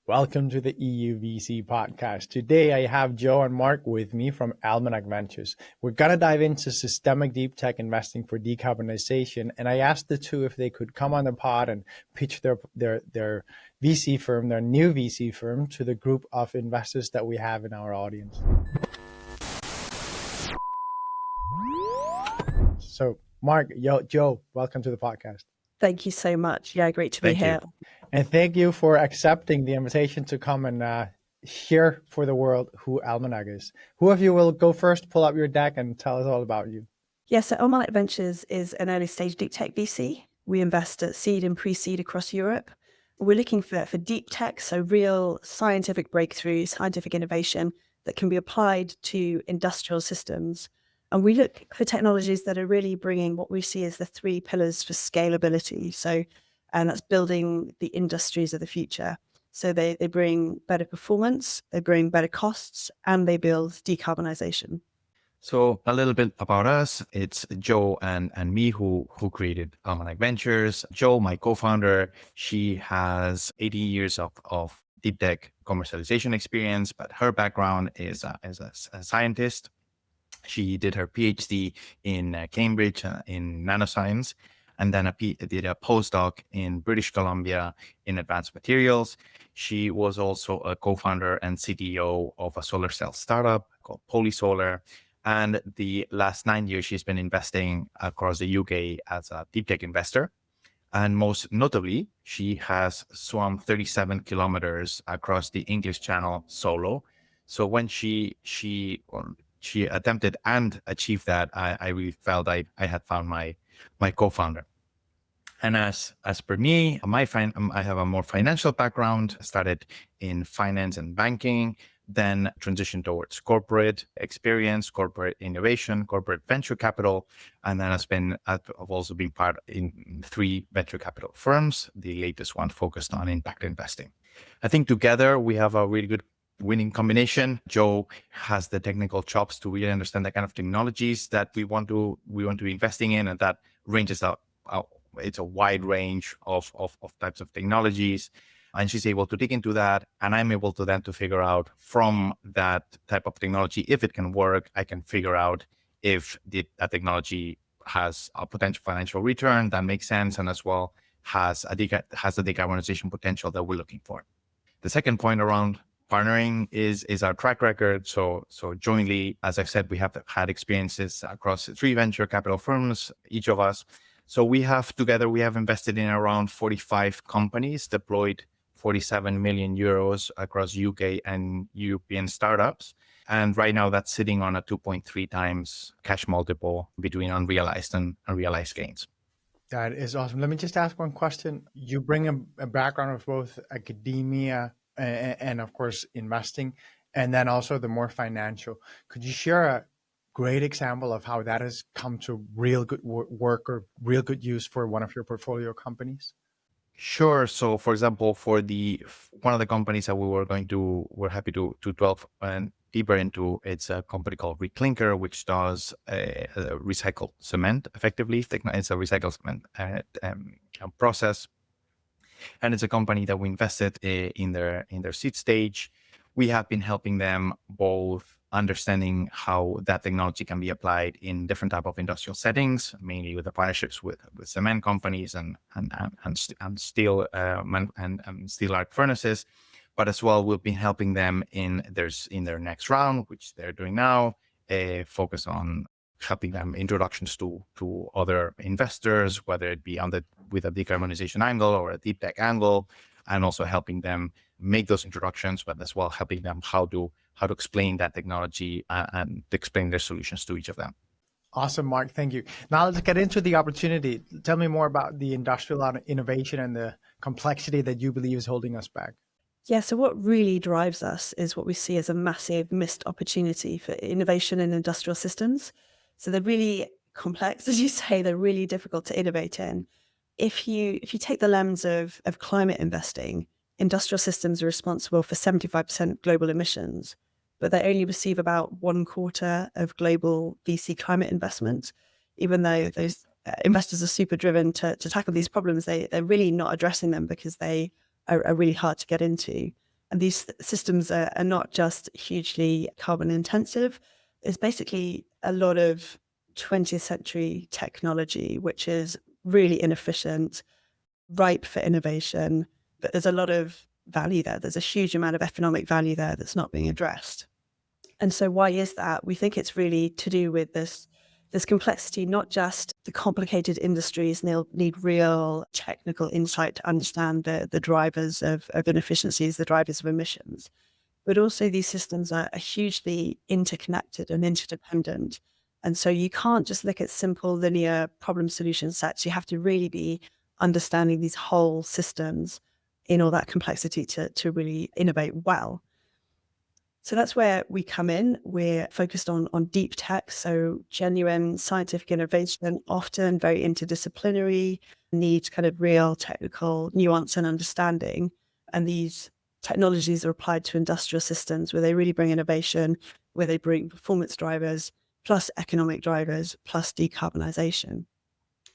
Welcome to the EUVC Podcast. Today I have Joe and Marc with me from Almanac Ventures. We're going to dive into systemic deep tech investing for decarbonization. And I asked the two if they could come on the pod and pitch their VC firm, their new VC firm, to the group of investors that we have in our audience. So Marc, Joe, welcome to the podcast. Thank you so much. Yeah, great to be here. And thank you for accepting the invitation to come and share for the world who Almanac is. Who of you will go first, pull up your deck and tell us all about you? Yeah, so Almanac Ventures is an early stage deep tech VC. We invest at seed and pre-seed across Europe. We're looking for deep tech, so real scientific breakthroughs, scientific innovation that can be applied to industrial systems. And we look for technologies that are really bringing what we see as the three pillars for scalability. And that's building the industries of the future. So they bring better performance, they bring better costs, and they build decarbonisation. So a little bit about us. It's Joe and me who created Almanac Ventures. Joe, my co-founder, she has 80 years of deep tech commercialization experience, but her background is as a scientist. She did her PhD in Cambridge in nanoscience, and then did a postdoc in British Columbia in advanced materials. She was also a co-founder and CTO of a solar cell startup called Polysolar. And the last 9 years, she's been investing across the UK as a deep tech investor. And most notably, she has swum 37 kilometers across the English Channel solo. So when she attempted and achieved that, I really felt I had found my co-founder. And as per me, I have a more financial background. Started in finance and banking, then transitioned towards corporate experience, corporate innovation, corporate venture capital, and then I've also been part in 3 venture capital firms. The latest one focused on impact investing. I think together we have a really good winning combination. Joe has the technical chops to really understand the kind of technologies that we want to be investing in, and that ranges out. It's a wide range of types of technologies, and she's able to dig into that, and I'm able to then to figure out from that type of technology if it can work. I can figure out if that technology has a potential financial return that makes sense, and as well has the decarbonization potential that we're looking for. The second point around partnering is our track record. So jointly, as I've said, we have had experiences across 3 venture capital firms, each of us. So we have invested in around 45 companies, deployed 47 million euros across UK and European startups. And right now that's sitting on a 2.3 times cash multiple between unrealized and realized gains. That is awesome. Let me just ask one question. You bring a background of both academia and of course investing, and then also the more financial. Could you share a great example of how that has come to real good work or real good use for one of your portfolio companies? Sure. So for example, for one of the companies that we're happy to delve deeper into, it's a company called ReClinker, which does recycled cement effectively. It's a recycled cement process. And it's a company that we invested in their seed stage. We have been helping them both understanding how that technology can be applied in different type of industrial settings, mainly with the partnerships with cement companies and steel and steel arc furnaces. But as well, we've been helping them in their next round, which they're doing now, focus on helping them introductions to other investors, whether it be with a decarbonization angle or a deep tech angle, and also helping them make those introductions, but as well helping them how to explain that technology and explain their solutions to each of them. Awesome, Marc. Thank you. Now let's get into the opportunity. Tell me more about the industrial innovation and the complexity that you believe is holding us back. Yeah, so what really drives us is what we see as a massive missed opportunity for innovation in industrial systems. So they're really complex, as you say, they're really difficult to innovate in. If you take the lens of climate investing, industrial systems are responsible for 75% global emissions, but they only receive about 1/4 of global VC climate investment. Even though those investors are super driven to tackle these problems, they're really not addressing them because they are really hard to get into. And these systems are not just hugely carbon intensive. It's basically a lot of 20th century technology, which is really inefficient, ripe for innovation, but there's a lot of value there. There's a huge amount of economic value there that's not being addressed. And so why is that? We think it's really to do with this complexity, not just the complicated industries, and they'll need real technical insight to understand the drivers of inefficiencies, the drivers of emissions, but also these systems are hugely interconnected and interdependent. And so you can't just look at simple linear problem solution sets. You have to really be understanding these whole systems in all that complexity to really innovate well. So that's where we come in. We're focused on deep tech, so genuine scientific innovation, often very interdisciplinary, needs kind of real technical nuance and understanding. And these technologies are applied to industrial systems where they really bring innovation, where they bring performance drivers, plus economic drivers, plus decarbonisation.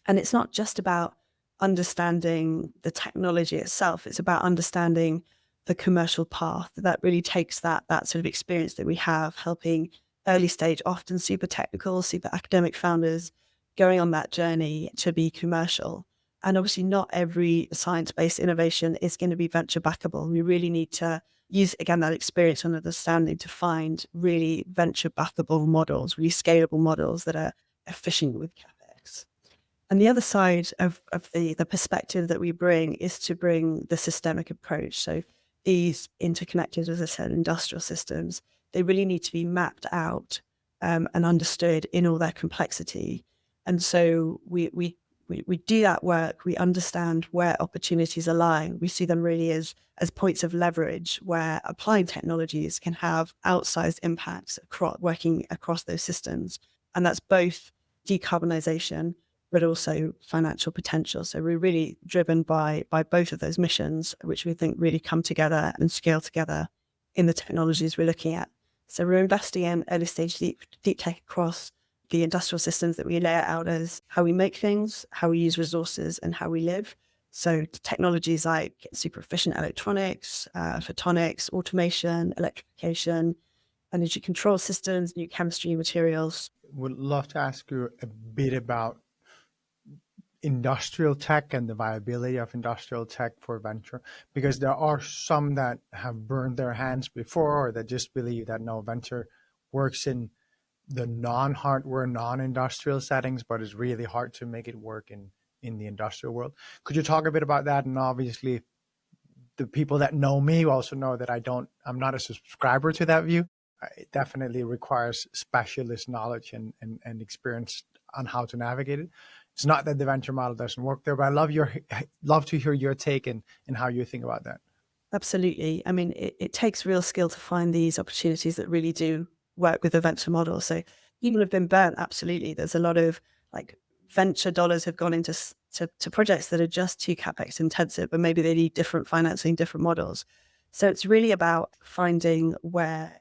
And it's not just about understanding the technology itself, it's about understanding the commercial path that really takes that sort of experience that we have, helping early stage, often super technical, super academic founders going on that journey to be commercial. And obviously not every science-based innovation is going to be venture backable. We really need to use, again, that experience and understanding to find really venture backable models, really scalable models that are efficient with capex. And the other side of the perspective that we bring is to bring the systemic approach. So these interconnected, as I said, industrial systems, they really need to be mapped out and understood in all their complexity. And so we do that work. We understand where opportunities are lying. We see them really as points of leverage where applying technologies can have outsized impacts working across those systems. And that's both decarbonisation, but also financial potential. So we're really driven by both of those missions, which we think really come together and scale together in the technologies we're looking at. So we're investing in early stage deep tech across the industrial systems that we lay out as how we make things, how we use resources, and how we live. So technologies like super efficient electronics, photonics, automation, electrification, energy control systems, new chemistry materials. Would love to ask you a bit about industrial tech and the viability of industrial tech for venture, because there are some that have burned their hands before, or that just believe that no, venture works in the non-hardware, non-industrial settings, but it's really hard to make it work in the industrial world. Could you talk a bit about that? And obviously the people that know me also know that I'm not a subscriber to that view. It definitely requires specialist knowledge and experience on how to navigate it. It's not that the venture model doesn't work there, but I love to hear your take and how you think about that. Absolutely. I mean, it takes real skill to find these opportunities that really do work with the venture model. So people have been burnt. Absolutely. There's a lot of venture dollars have gone into projects that are just too capex intensive, but maybe they need different financing, different models. So it's really about finding where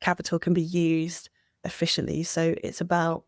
capital can be used efficiently. So it's about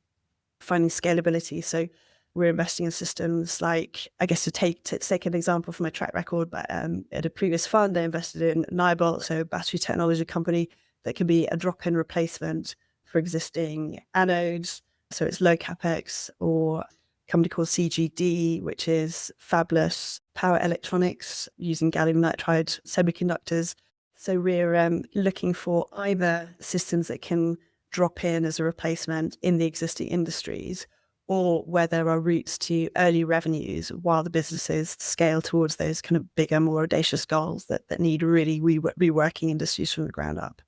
finding scalability. So we're investing in systems like, I guess to take an example from my track record, but at a previous fund, I invested in Nibalt, so a battery technology company that can be a drop-in replacement for existing anodes. So it's low capex, or a company called CGD, which is fabless power electronics using gallium nitride semiconductors. So we're looking for either systems that can drop in as a replacement in the existing industries, or where there are routes to early revenues while the businesses scale towards those kind of bigger, more audacious goals that need really reworking industries from the ground up.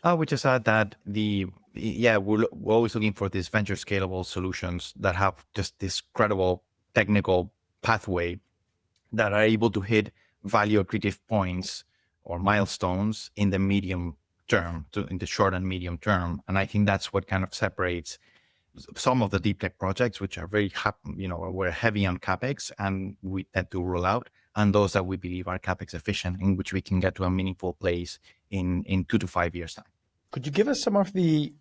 I would just add that we're always looking for these venture scalable solutions that have just this credible technical pathway that are able to hit value accretive points or milestones in the medium term, in the short and medium term. And I think that's what kind of separates some of the deep tech projects, which are we're heavy on capex and we tend to roll out, and those that we believe are capex efficient, in which we can get to a meaningful place in 2 to 5 years time. Could you give us some of the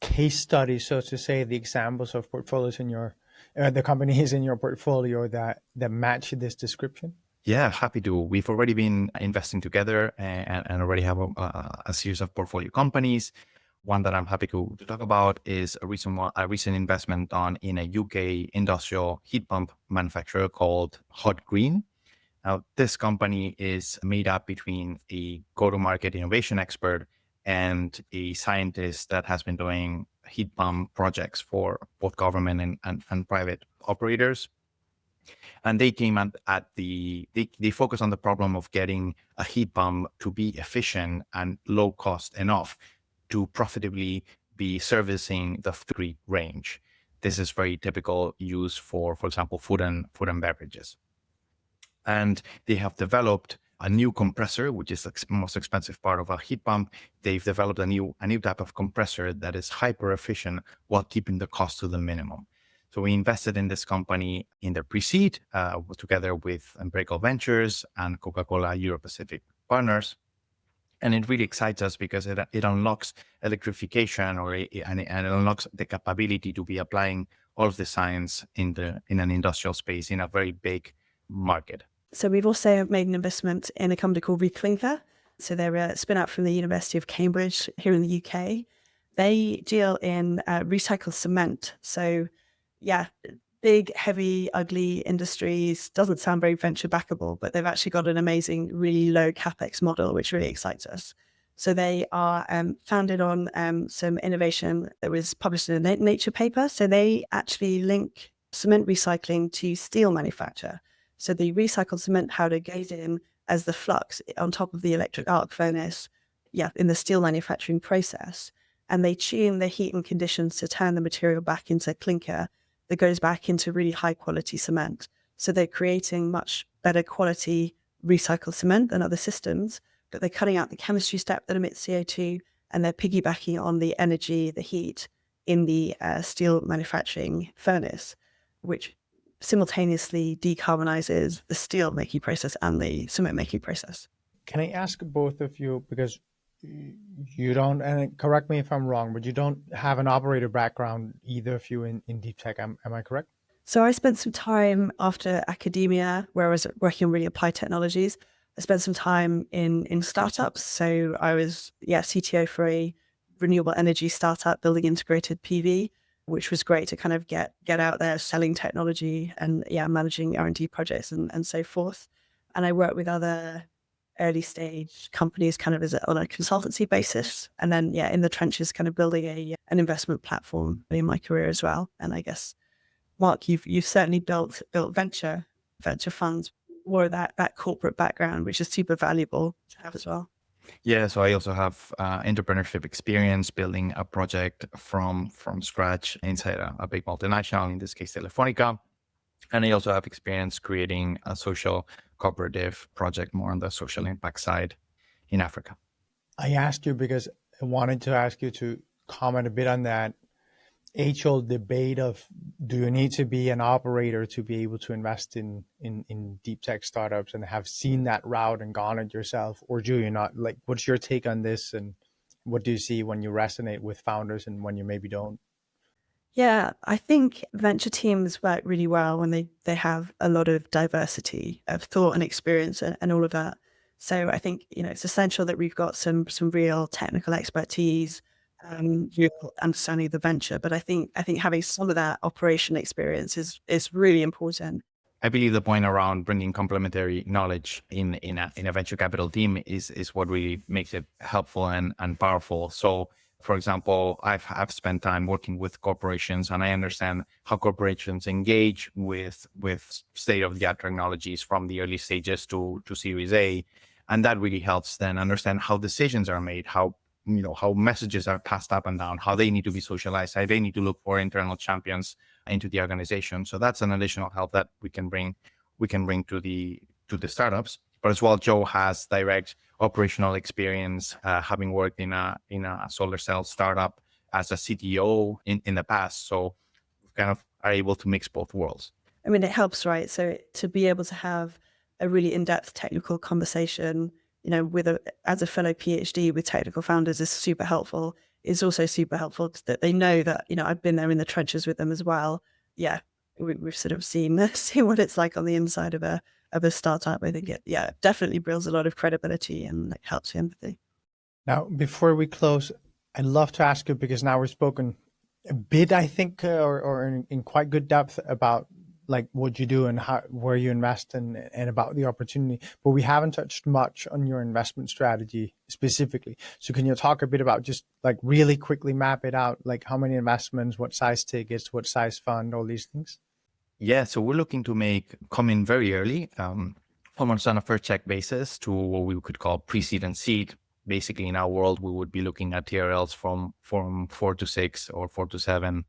case studies, so to say, the examples of portfolios in your, the companies in your portfolio that match this description? Yeah, happy to. We've already been investing together and already have a series of portfolio companies. One that I'm happy to talk about is a recent investment done in a UK industrial heat pump manufacturer called Hot Green. Now, this company is made up between a go-to-market innovation expert and a scientist that has been doing heat pump projects for both government and private operators. And they came they focus on the problem of getting a heat pump to be efficient and low cost enough to profitably be servicing the 3 range. This is very typical use for example, food and beverages. And they have developed a new compressor, which is the most expensive part of a heat pump. They've developed a new type of compressor that is hyper efficient while keeping the cost to the minimum. So we invested in this company in the pre-seed together with Almanac Ventures and Coca-Cola Europe Pacific partners. And it really excites us because it unlocks electrification and it unlocks the capability to be applying all of the science in an industrial space in a very big market. So we've also made an investment in a company called ReClinker. So they're a spinout from the University of Cambridge here in the UK. They deal in recycled cement. So yeah, big, heavy, ugly industries. Doesn't sound very venture backable, but they've actually got an amazing, really low capex model, which really excites us. So they are founded on some innovation that was published in a Nature paper. So they actually link cement recycling to steel manufacture. So the recycled cement powder goes in as the flux on top of the electric arc furnace, in the steel manufacturing process. And they tune the heat and conditions to turn the material back into clinker that goes back into really high quality cement. So they're creating much better quality recycled cement than other systems, but they're cutting out the chemistry step that emits CO2, and they're piggybacking on the energy, the heat in the steel manufacturing furnace, which simultaneously decarbonizes the steel making process and the cement making process. Can I ask both of you, because you don't, and correct me if I'm wrong, but you don't have an operator background, either of you, in deep tech, am I correct? So I spent some time after academia where I was working on really applied technologies. I spent some time in startups. So I was CTO for a renewable energy startup building integrated PV, which was great to kind of get out there selling technology and managing R&D projects and so forth. And I worked with other early stage companies kind of on a consultancy basis. And then, in the trenches, kind of building an investment platform in my career as well. And I guess, Marc, you've certainly built venture funds, or that corporate background, which is super valuable to have as well. Yeah, so I also have entrepreneurship experience building a project from scratch inside a big multinational, in this case, Telefonica. And I also have experience creating a social cooperative project more on the social impact side in Africa. I asked you because I wanted to ask you to comment a bit on that age-old debate of, do you need to be an operator to be able to invest in deep tech startups and have seen that route and gone it yourself, or do you not? Like, what's your take on this, and what do you see when you resonate with founders and when you maybe don't? Yeah, I think venture teams work really well when they have a lot of diversity of thought and experience and all of that. So I think, it's essential that we've got some real technical expertise, real understanding of the venture. But I think having some of that operation experience is really important. I believe the point around bringing complementary knowledge in a venture capital team is what really makes it helpful and powerful. So, for example, I've spent time working with corporations, and I understand how corporations engage with state-of-the-art technologies from the early stages to Series A, and that really helps then understand how decisions are made, how messages are passed up and down, how they need to be socialized, how they need to look for internal champions into the organization. So that's an additional help that we can bring to the startups. But as well, Joe has direct operational experience, having worked in a solar cell startup as a CTO in the past. So we kind of are able to mix both worlds. I mean, it helps, right? So to be able to have a really in-depth technical conversation, as a fellow PhD with technical founders is super helpful. It's also super helpful that they know that, I've been there in the trenches with them as well. Yeah, we've sort of seen what it's like on the inside of a of a startup. I think it definitely builds a lot of credibility and helps with empathy. Now, before we close, I'd love to ask you, because now we've spoken a bit, I think, or in quite good depth about what you do and where you invest and about the opportunity, but we haven't touched much on your investment strategy specifically. So can you talk a bit about, just really quickly map it out, how many investments, what size tickets, what size fund, all these things? Yeah, so we're looking to come in very early, almost on a first check basis, to what we could call pre-seed and seed. Basically, in our world, we would be looking at TRLs from 4 to 6 or 4 to 7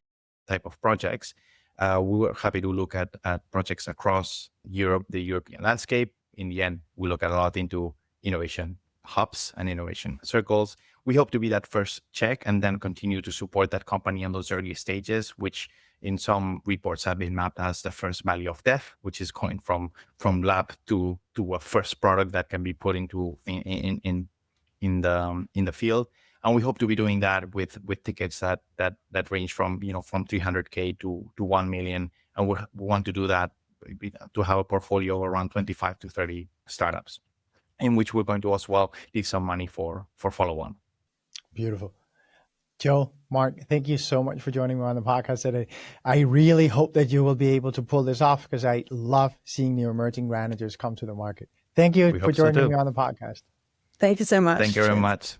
type of projects. We were happy to look at projects across Europe, the European landscape. In the end, we look at a lot into innovation hubs and innovation circles. We hope to be that first check and then continue to support that company in those early stages, which in some reports have been mapped as the first valley of death, which is going from lab to a first product that can be put into in the field. And we hope to be doing that with tickets that range from 300K to 1 million. And we want to do that to have a portfolio around 25 to 30 startups, in which we're going to as well leave some money for follow-on. Beautiful. Joe, Marc, thank you so much for joining me on the podcast today. I really hope that you will be able to pull this off, because I love seeing new emerging managers come to the market. Thank you for joining me on the podcast. Thank you so much. Thank you very much.